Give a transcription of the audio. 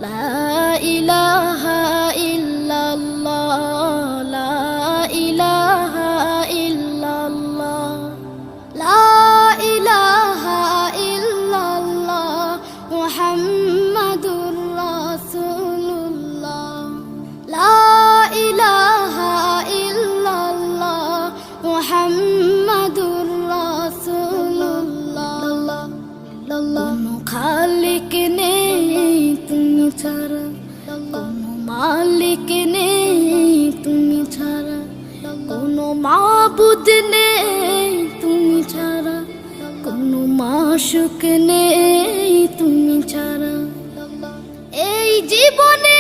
লা ইলাহা ইল্লাল্লাহ, লা ইলাহা ইল্লাল্লাহ, লা ইলাহা ইল্লাল্লাহ মুহাম্মাদুর রাসূলুল্লাহ, লা ইলাহা ইল্লাল্লাহ মুহাম্মাদুর রাসূলুল্লাহ। কোনো খালিক নেই তুমি ছাড়া, কোনো মালিক নেই তুমি ছাড়া, কোনো মাবুদ নেই তুমি ছাড়া, কোনো মাশুক নেই তুমি ছাড়া। এই জীবনে